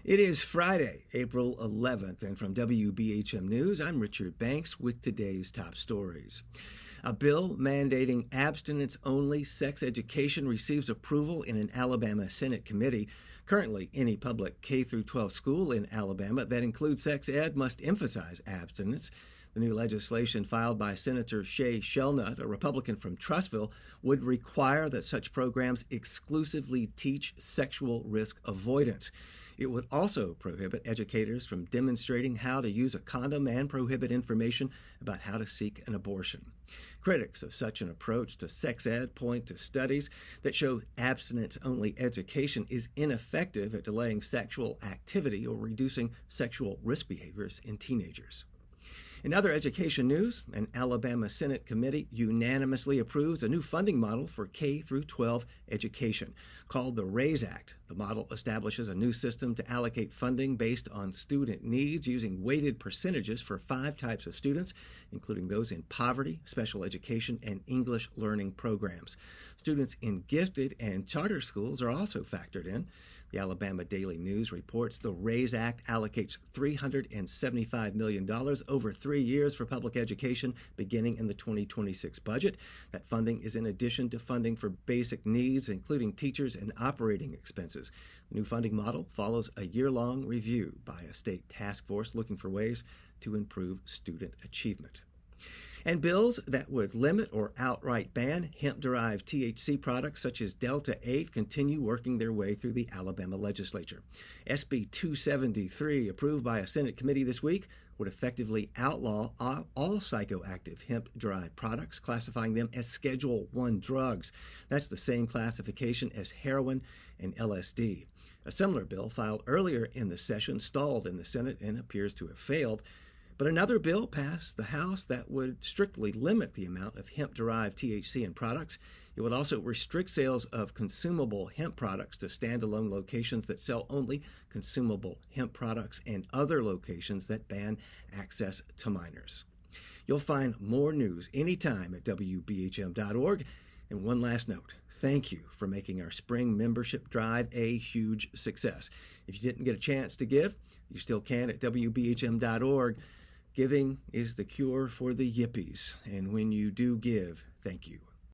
It is Friday, April 11th, and from WBHM News, I'm Richard Banks with today's top stories. A bill mandating abstinence-only sex education receives approval in an Alabama Senate committee. Currently, any public K-12 school in Alabama that includes sex ed must emphasize abstinence. The new legislation filed by Senator Shay Shelnutt, a Republican from Trussville, would require that such programs exclusively teach sexual risk avoidance. It would also prohibit educators from demonstrating how to use a condom and prohibit information about how to seek an abortion. Critics of such an approach to sex ed point to studies that show abstinence-only education is ineffective at delaying sexual activity or reducing sexual risk behaviors in teenagers. In other education news, an Alabama Senate committee unanimously approves a new funding model for K-12 education called the RAISE Act. The model establishes a new system to allocate funding based on student needs using weighted percentages for 5 types of students, including those in poverty, special education, and English learning programs. Students in gifted and charter schools are also factored in. The Alabama Daily News reports the RAISE Act allocates $375 million over 3 years for public education beginning in the 2026 budget. That funding is in addition to funding for basic needs, including teachers and operating expenses. The new funding model follows a year-long review by a state task force looking for ways to improve student achievement. And bills that would limit or outright ban hemp-derived THC products such as Delta 8 continue working their way through the Alabama legislature. SB 273, approved by a Senate committee this week, would effectively outlaw all psychoactive hemp-derived products, classifying them as Schedule I drugs. That's the same classification as heroin and LSD. A similar bill filed earlier in the session stalled in the Senate and appears to have failed. But another bill passed the House that would strictly limit the amount of hemp-derived THC in products. It would also restrict sales of consumable hemp products to standalone locations that sell only consumable hemp products and other locations that ban access to minors. You'll find more news anytime at WBHM.org. And one last note, thank you for making our spring membership drive a huge success. If you didn't get a chance to give, you still can at WBHM.org. Giving is the cure for the yippies, and when you do give, thank you.